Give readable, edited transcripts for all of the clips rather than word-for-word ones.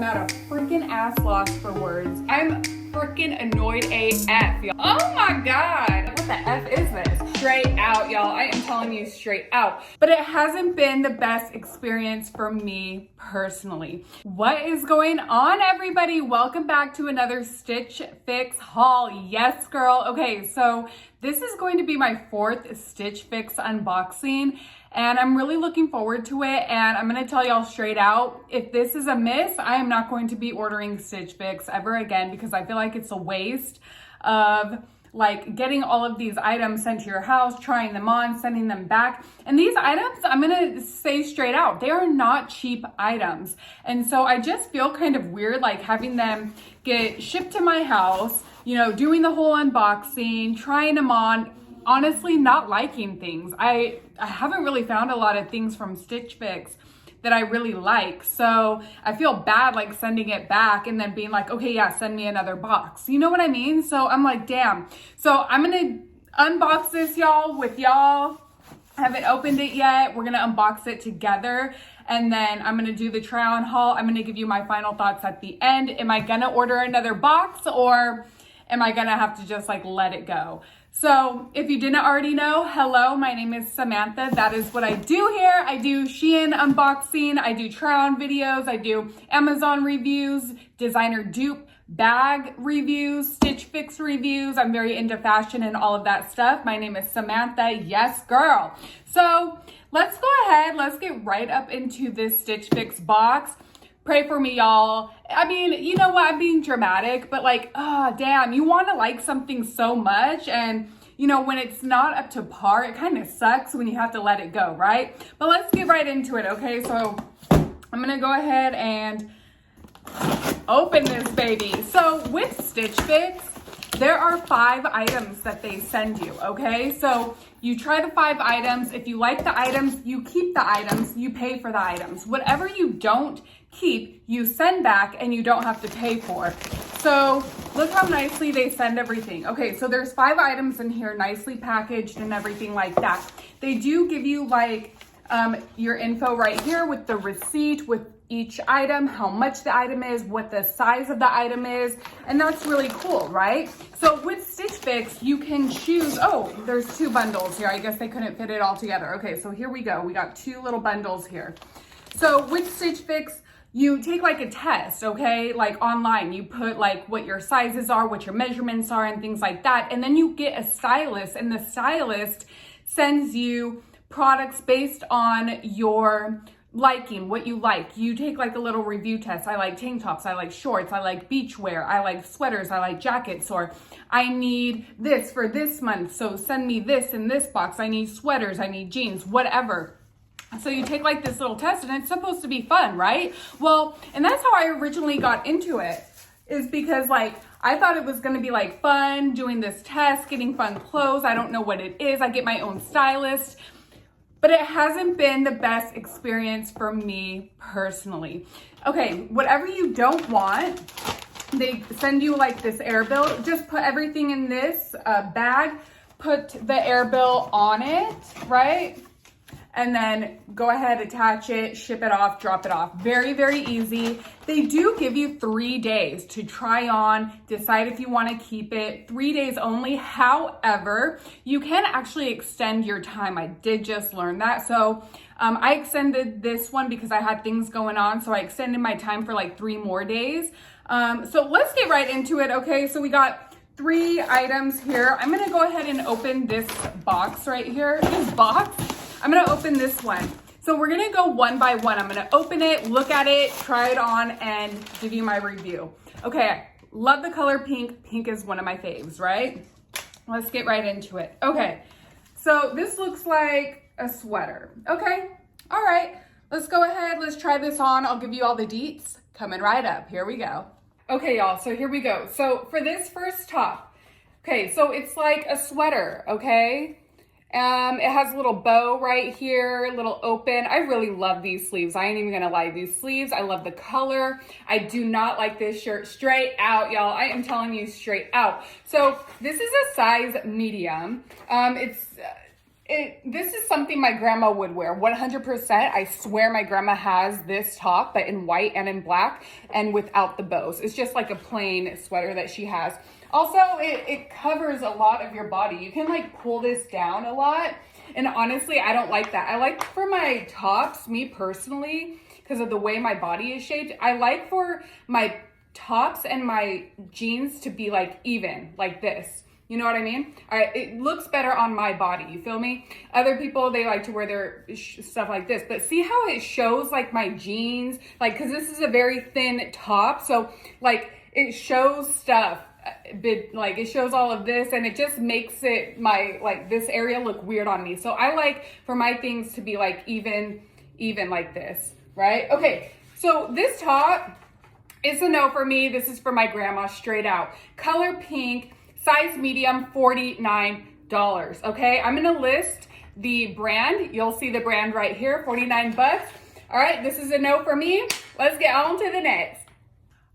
I'm at a freaking ass loss for words. I'm freaking annoyed AF, y'all. Oh my God. What the F is this? Straight out, y'all. I am telling you straight out. But it hasn't been the best experience for me personally. What is going on, everybody? Welcome back to another Stitch Fix haul. Yes, girl. Okay, so this is going to be my fourth Stitch Fix unboxing, and I'm really looking forward to it. And I'm gonna tell y'all straight out, if this is a miss, I am not going to be ordering Stitch Fix ever again, because I feel like it's a waste of like getting all of these items sent to your house, trying them on, sending them back. And these items, I'm gonna say straight out, they are not cheap items. And so I just feel kind of weird like having them get shipped to my house, you know, doing the whole unboxing, trying them on, honestly not liking things. I haven't really found a lot of things from Stitch Fix that I really like. So I feel bad like sending it back and then being like, okay, yeah, send me another box. You know what I mean? So I'm like, damn. So I'm gonna unbox this, y'all, with y'all. I haven't opened it yet. We're gonna unbox it together. And then I'm gonna do the try on haul. I'm gonna give you my final thoughts at the end. Am I gonna order another box, or am I gonna have to just like let it go? So if you didn't already know, hello, my name is Samantha. That is what I do here. I do Shein unboxing, I do try on videos, I do Amazon reviews, designer dupe bag reviews, Stitch Fix reviews. I'm very into fashion and all of that stuff. My name is Samantha. Yes, girl. So let's go ahead. Let's get right up into this Stitch Fix box. Pray for me, y'all. I mean, you know what? I'm being dramatic, but like, oh, damn, you want to like something so much. And, you know, when it's not up to par, it kind of sucks when you have to let it go, right? But let's get right into it, okay? So I'm going to go ahead and open this baby. So with Stitch Fix, there are 5 items that they send you, okay? So you try the 5 items. If you like the items, you keep the items, you pay for the items. Whatever you don't keep, you send back and you don't have to pay for. So look how nicely they send everything. Okay, so there's 5 items in here, nicely packaged and everything like that. They do give you like your info right here with the receipt, with each item, how much the item is, what the size of the item is, and that's really cool, right? So with Stitch Fix, you can choose, oh, there's 2 bundles here. I guess they couldn't fit it all together. Okay, so here we go. We got 2 little bundles here. So with Stitch Fix, you take like a test, okay? Like online, you put like what your sizes are, what your measurements are, and things like that. And then you get a stylist, and the stylist sends you products based on your liking, what you like. You take like a little review test. I like tank tops, I like shorts, I like beach wear, I like sweaters, I like jackets, or I need this for this month, so send me this in this box. I need sweaters, I need jeans, whatever. So you take like this little test, and it's supposed to be fun, right? Well, and that's how I originally got into it, is because like I thought it was going to be like fun doing this test, getting fun clothes. I don't know what it is. I get my own stylist. But it hasn't been the best experience for me personally. Okay, whatever you don't want, they send you like this air bill. Just put everything in this bag, put the air bill on it, right? And then go ahead, attach it, ship it off, drop it off. Very, very easy. They do give you 3 days to try on, decide if you want to keep it. 3 days only. However, you can actually extend your time. I did just learn that. So I extended this one because I had things going on. So I extended my time for like 3 more days. So let's get right into it. Okay, so we got 3 items here. I'm going to go ahead and open this box right here. This box. I'm gonna open this one. So we're gonna go one by one. I'm gonna open it, look at it, try it on, and give you my review. Okay, love the color pink. Pink is one of my faves, right? Let's get right into it. Okay, so this looks like a sweater. Okay, all right, let's go ahead, let's try this on. I'll give you all the deets coming right up. Here we go. Okay, y'all, so here we go. So for this first top, okay, so it's like a sweater, okay? It has a little bow right here, a little open. I really love these sleeves. I ain't even gonna lie, these sleeves, I love the color. I do not like this shirt. Straight out, y'all. I am telling you straight out. So this is a size medium. this is something my grandma would wear, 100%. I swear my grandma has this top, but in white and in black and without the bows. It's just like a plain sweater that she has. Also, it covers a lot of your body. You can like pull this down a lot. And honestly, I don't like that. I like for my tops, me personally, because of the way my body is shaped, I like for my tops and my jeans to be like even, like this. You know what I mean? All right, it looks better on my body, you feel me? Other people, they like to wear their stuff like this, but see how it shows like my jeans? Like, cause this is a very thin top, so like it shows stuff, like it shows all of this, and it just makes it like this area look weird on me. So I like for my things to be like even like this, right? Okay, so this top is a no for me. This is for my grandma, straight out. Color pink, size medium, $49. Okay, I'm gonna list the brand. You'll see the brand right here, 49 bucks. All right, this is a no for me. Let's get on to the next.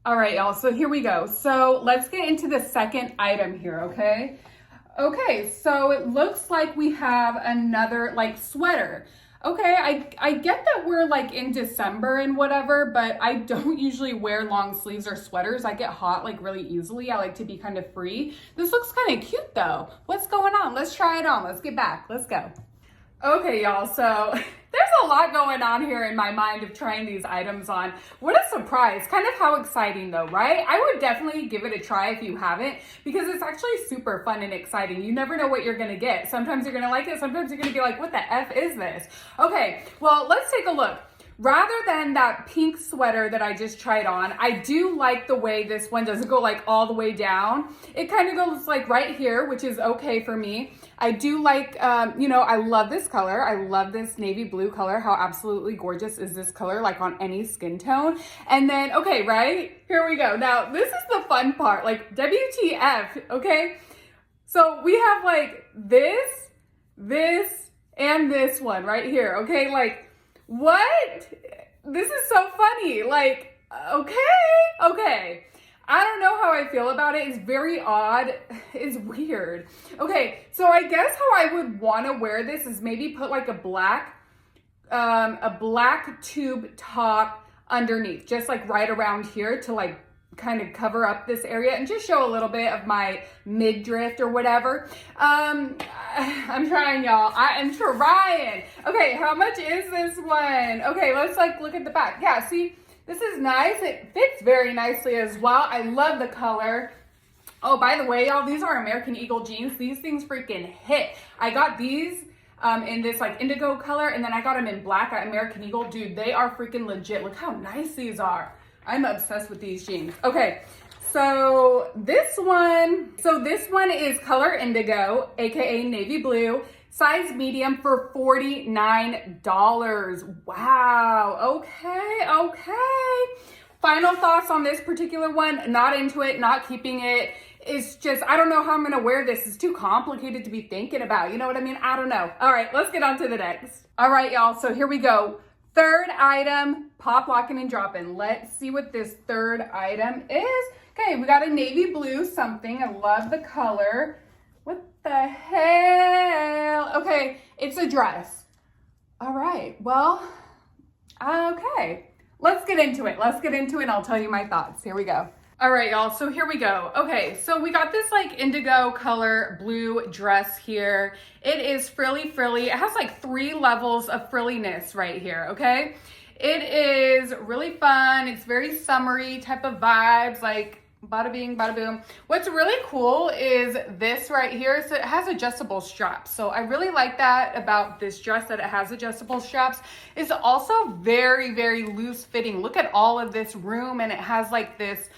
All right, y'all, so here we go. So let's get into the second item here, okay? Okay, so it looks like we have another like sweater. Okay, I get that we're like in December and whatever, but I don't usually wear long sleeves or sweaters. I get hot like really easily. I like to be kind of free. This looks kind of cute though. What's going on? Let's try it on. Let's get back. Let's go. Okay, y'all, so there's a lot going on here in my mind of trying these items on. What a surprise. Kind of how exciting though, right? I would definitely give it a try if you haven't, because it's actually super fun and exciting. You never know what you're gonna get. Sometimes you're gonna like it, sometimes you're gonna be like, what the F is this? Okay, well, let's take a look. Rather than that pink sweater that I just tried on, I do like the way this one doesn't go like all the way down. It kind of goes like right here, which is okay for me. I do like, you know, I love this color. I love this navy blue color. How absolutely gorgeous is this color, like on any skin tone? And then, okay, right? Here we go. Now, this is the fun part, like WTF, okay? So we have like this, and this one right here, okay? Like, what? This is so funny. Like, okay. I don't know how I feel about it. It's very odd. It's weird. Okay, so I guess how I would want to wear this is maybe put like a black tube top underneath, just like right around here to like kind of cover up this area and just show a little bit of my midriff or whatever. I'm trying, y'all. I am trying. Okay, how much is this one? Okay, let's like look at the back. Yeah, see, this is nice. It fits very nicely as well. I love the color. Oh, by the way, y'all, these are American Eagle jeans. These things freaking hit. I got these in this like indigo color, and then I got them in black at American Eagle. Dude, they are freaking legit. Look how nice these are. I'm obsessed with these jeans. Okay, so this one is color indigo, aka navy blue, size medium for $49. Wow, okay. Final thoughts on this particular one, not into it, not keeping it. It's just, I don't know how I'm gonna wear this. It's too complicated to be thinking about. You know what I mean? I don't know. All right, let's get on to the next. All right, y'all, so here we go. Third item, pop, locking, and dropping. Let's see what this third item is. Okay, we got a navy blue something. I love the color. What the hell? Okay, it's a dress. All right, well, okay. Let's get into it. And I'll tell you my thoughts. Here we go. All right, y'all, so here we go. Okay, so we got this like indigo color blue dress here. It is frilly. It has like 3 levels of frilliness right here, okay? It is really fun. It's very summery type of vibes, like bada bing, bada boom. What's really cool is this right here. So it has adjustable straps. So I really like that about this dress, that it has adjustable straps. It's also very, very loose fitting. Look at all of this room, and it has like this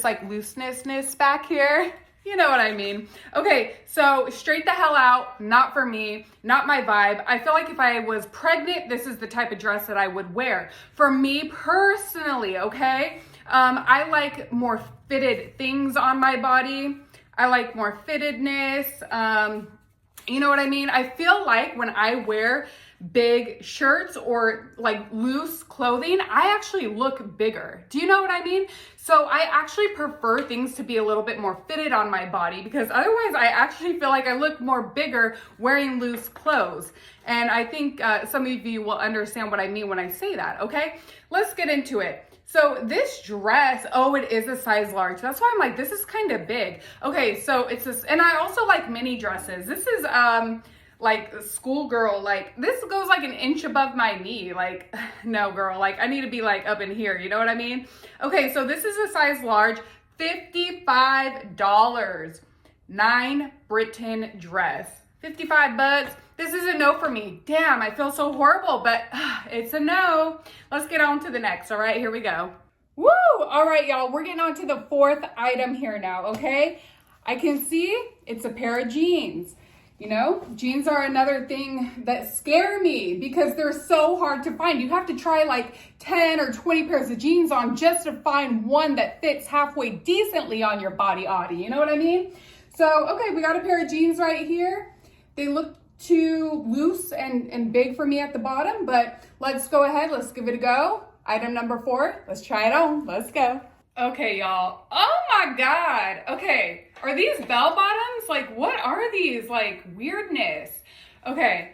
like looseness back here. You know what I mean? Okay, so straight the hell out, not for me, not my vibe. I feel like if I was pregnant, this is the type of dress that I would wear. For me personally, okay? I like more fitted things on my body. I like more fittedness. You know what I mean? I feel like when I wear big shirts or like loose clothing, I actually look bigger. Do you know what I mean? So I actually prefer things to be a little bit more fitted on my body, because otherwise I actually feel like I look more bigger wearing loose clothes. And I think some of you will understand what I mean when I say that, okay? Let's get into it. So this dress, oh, it is a size large. That's why I'm like, this is kind of big. Okay, so it's this, and I also like mini dresses. This is like schoolgirl, like this goes like an inch above my knee. Like, no girl, like I need to be like up in here, you know what I mean? Okay, so this is a size large, $55. 9 Britain dress, 55 bucks. This is a no for me. Damn, I feel so horrible, but it's a no. Let's get on to the next. All right, here we go. Woo! All right, y'all, we're getting on to the fourth item here now, okay? I can see it's a pair of jeans. You know, jeans are another thing that scare me because they're so hard to find. You have to try like 10 or 20 pairs of jeans on just to find one that fits halfway decently on your body, you know what I mean? So, okay, we got a pair of jeans right here. They look too loose and big for me at the bottom, but let's go ahead. Let's give it a go. Item number 4. Let's try it on. Let's go. Okay, y'all. Oh my God. Okay. Are these bell bottoms? Like, what are these? Like, weirdness. Okay.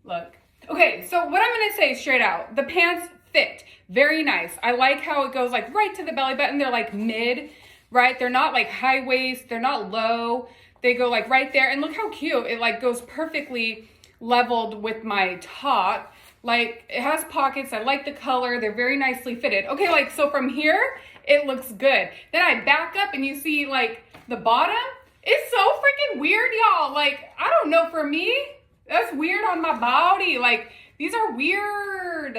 Look. Okay, so what I'm going to say straight out. The pants fit. Very nice. I like how it goes like right to the belly button. They're like mid, right? They're not like high waist. They're not low. They go like right there. And look how cute. It like goes perfectly leveled with my top. Like, it has pockets. I like the color. They're very nicely fitted. Okay, like, so from here, it looks good. Then I back up and you see like the bottom. It's so freaking weird, y'all. Like, I don't know, for me, that's weird on my body. Like, these are weird.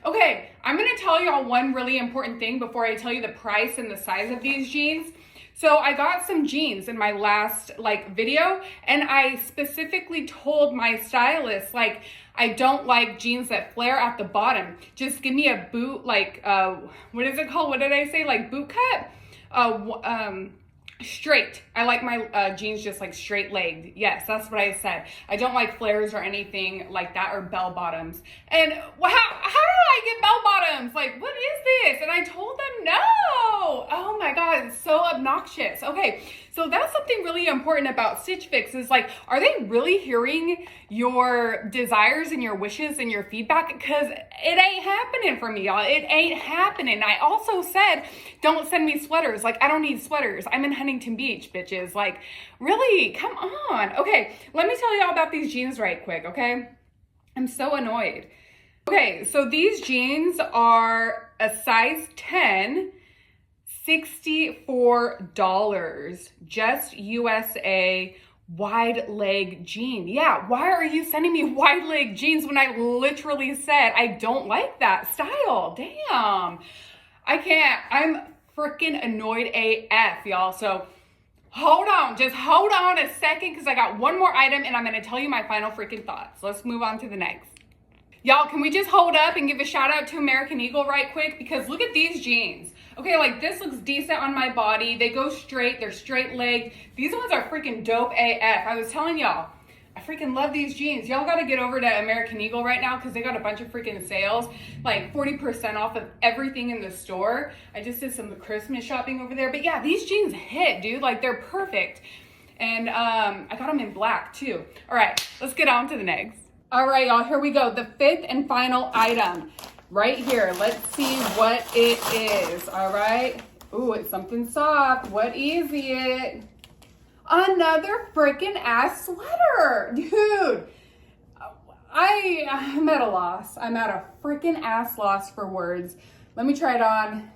Okay, I'm gonna tell y'all one really important thing before I tell you the price and the size of these jeans. So I got some jeans in my last like video, and I specifically told my stylist, like, I don't like jeans that flare at the bottom. Just give me a boot, like, what is it called? What did I say? Like boot cut? Straight. I like my jeans just like straight legged. Yes, that's what I said. I don't like flares or anything like that, or bell bottoms. And how do I get bell bottoms? Like, what is this? And I told them no. Oh my God, it's so obnoxious. Okay, so that's something really important about Stitch Fix is like, are they really hearing your desires and your wishes and your feedback? Because it ain't happening for me, y'all. It ain't happening. I also said, don't send me sweaters. Like, I don't need sweaters. I'm in Huntington Beach, bitches. Like, really? Come on. Okay, let me tell y'all about these jeans right quick, okay? I'm so annoyed. Okay, so these jeans are a size 10, $64, just USA, wide leg jean. Yeah, why are you sending me wide leg jeans when I literally said I don't like that style? Damn. I can't. I'm freaking annoyed AF, y'all. So hold on, just hold on a second, because I got one more item and I'm going to tell you my final freaking thoughts. Let's move on to the next. Y'all, can we just hold up and give a shout out to American Eagle right quick? Because look at these jeans. Okay, like this looks decent on my body. They go straight, they're straight legged. These ones are freaking dope AF. I was telling y'all, I freaking love these jeans. Y'all gotta get over to American Eagle right now because they got a bunch of freaking sales, like 40% off of everything in the store. I just did some Christmas shopping over there. But yeah, these jeans hit, dude. Like, they're perfect. And I got them in black too. All right, let's get on to the next. All right, y'all, here we go. The fifth and final item right here. Let's see what it is, all right? Ooh, it's something soft. What is it? Another freaking ass sweater. Dude, I'm at a loss. I'm at a freaking ass loss for words. Let me try it on.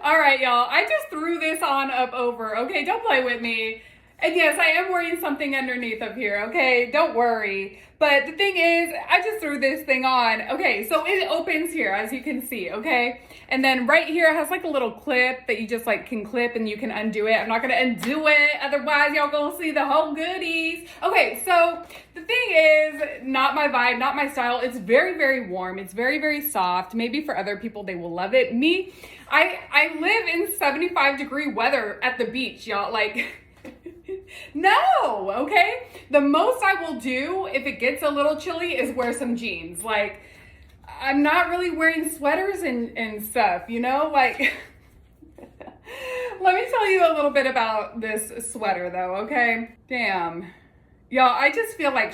All right, y'all, I just threw this on up over. Okay, don't play with me. And yes, I am wearing something underneath up here, okay? Don't worry. But the thing is, I just threw this thing on. Okay, so it opens here, as you can see, okay? And then right here, it has like a little clip that you just like can clip and you can undo it. I'm not gonna undo it, otherwise y'all gonna see the whole goodies. Okay, so the thing is, not my vibe, not my style. It's very, very warm. It's very, very soft. Maybe for other people, they will love it. Me, I live in 75-degree weather at the beach, y'all. Like, No, okay? The most I will do if it gets a little chilly is wear some jeans. Like, I'm not really wearing sweaters and stuff, you know? Like, let me tell you a little bit about this sweater though, okay? Damn. Y'all, I just feel like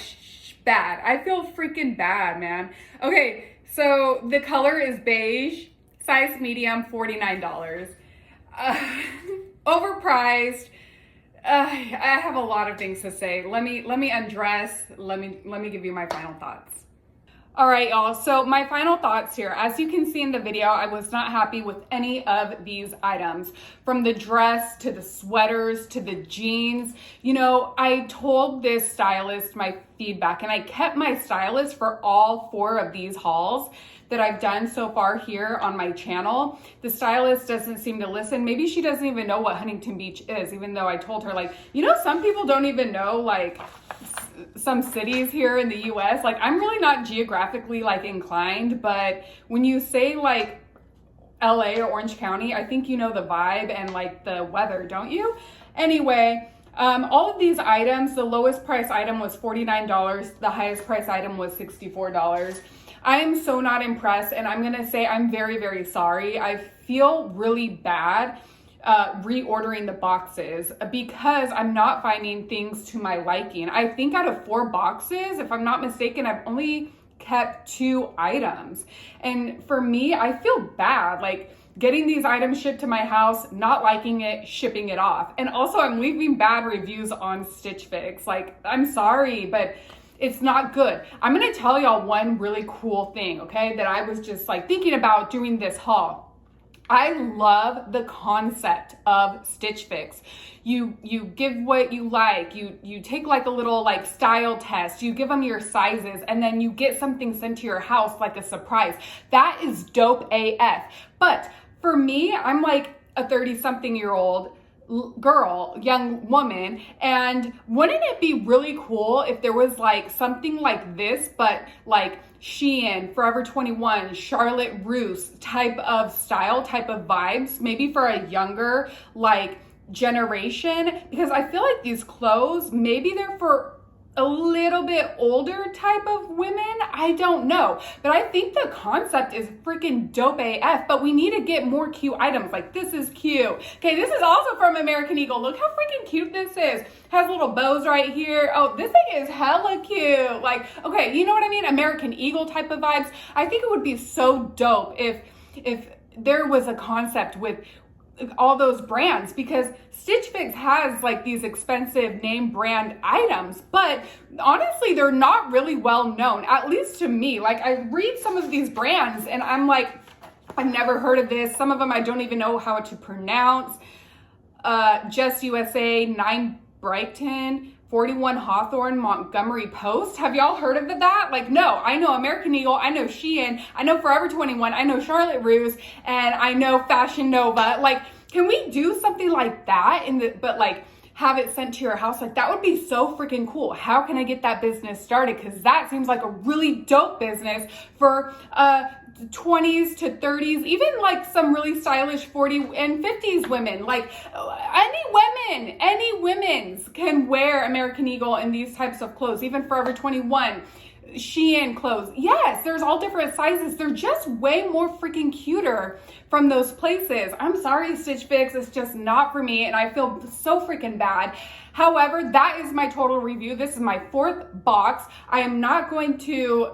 bad. I feel freaking bad, man. Okay, so the color is beige, size medium, $49. Overpriced. I have a lot of things to say. Let me undress. Let me give you my final thoughts. All right, y'all. So my final thoughts here. As you can see in the video, I was not happy with any of these items, from the dress to the sweaters to the jeans. You know, I told this stylist my feedback, and I kept my stylist for all 4 of these hauls that I've done so far here on my channel. The stylist doesn't seem to listen. Maybe she doesn't even know what Huntington Beach is, even though I told her, like, you know, some people don't even know, like, some cities here in the US. Like, I'm really not geographically, like, inclined, but when you say, like, LA or Orange County, I think you know the vibe and, like, the weather, don't you? Anyway, all of these items, the lowest price item was $49. The highest price item was $64. I am so not impressed, and I'm gonna say I'm very, very sorry. I feel really bad reordering the boxes because I'm not finding things to my liking. I think out of 4 boxes, if I'm not mistaken, I've only kept 2 items. And for me, I feel bad, like, getting these items shipped to my house, not liking it, shipping it off. And also, I'm leaving bad reviews on Stitch Fix. Like, I'm sorry, but it's not good. I'm gonna tell y'all one really cool thing, okay, that I was just, like, thinking about doing this haul. I love the concept of Stitch Fix. You give what you like, you take, like, a little, like, style test, you give them your sizes, and then you get something sent to your house like a surprise. That is dope AF. But for me, I'm like a 30-something-year-old girl, young woman, and wouldn't it be really cool if there was, like, something like this, but like Shein, Forever 21, Charlotte Russe type of style, type of vibes, maybe for a younger, like, generation? Because I feel like these clothes, maybe they're for a little bit older type of women. I don't know, but I think the concept is freaking dope AF, but we need to get more cute items. Like, this is cute. Okay, this is also from American Eagle. Look how freaking cute this is. Has little bows right here. Oh, this thing is hella cute. Like, okay, you know what I mean? American Eagle type of vibes. I think it would be so dope if there was a concept with all those brands, because Stitch Fix has, like, these expensive name brand items, but honestly, they're not really well known, at least to me. Like, I read some of these brands and I'm like, I've never heard of this. Some of them I don't even know how to pronounce. Just USA, 9 Brighton, 41 Hawthorne, Montgomery Post. Have y'all heard of that? Like, no, I know American Eagle, I know Shein, I know Forever 21, I know Charlotte Russe, and I know Fashion Nova. Like, can we do something like that but like have it sent to your house? Like, that would be so freaking cool. How can I get that business started? Because that seems like a really dope business for 20s to 30s, even like some really stylish 40 and 50s women. Like, any women's can wear American Eagle in these types of clothes, even Forever 21, Shein clothes. Yes, there's all different sizes. They're just way more freaking cuter from those places. I'm sorry, Stitch Fix, it's just not for me, and I feel so freaking bad. However, that is my total review. This is my 4th box. I am not going to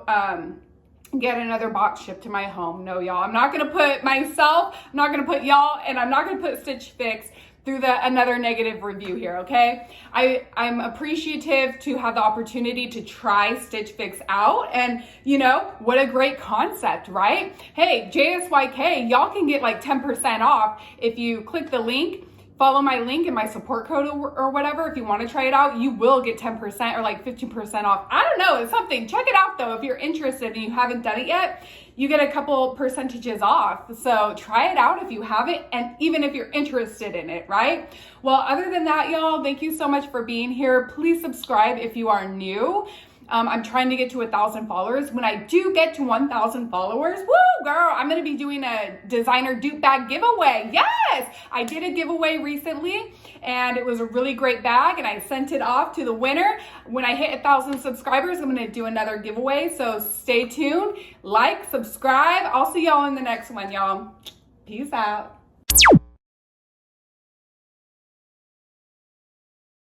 get another box shipped to my home. No, y'all. I'm not gonna put myself, I'm not gonna put y'all, and I'm not gonna put Stitch Fix through another negative review here, okay? I'm appreciative to have the opportunity to try Stitch Fix out, and you know, what a great concept, right? Hey, JSYK, y'all can get like 10% off if you click the link, follow my link and my support code or whatever. If you want to try it out, you will get 10% or like 15% off. I don't know, it's something. Check it out though. If you're interested and you haven't done it yet, you get a couple percentages off. So try it out if you haven't, and even if you're interested in it, right? Well, other than that, y'all, thank you so much for being here. Please subscribe if you are new. I'm trying to get to 1,000 followers. When I do get to 1,000 followers, woo, girl, I'm gonna be doing a designer dupe bag giveaway. Yes, I did a giveaway recently and it was a really great bag and I sent it off to the winner. When I hit 1,000 subscribers, I'm gonna do another giveaway. So stay tuned, like, subscribe. I'll see y'all in the next one, y'all. Peace out.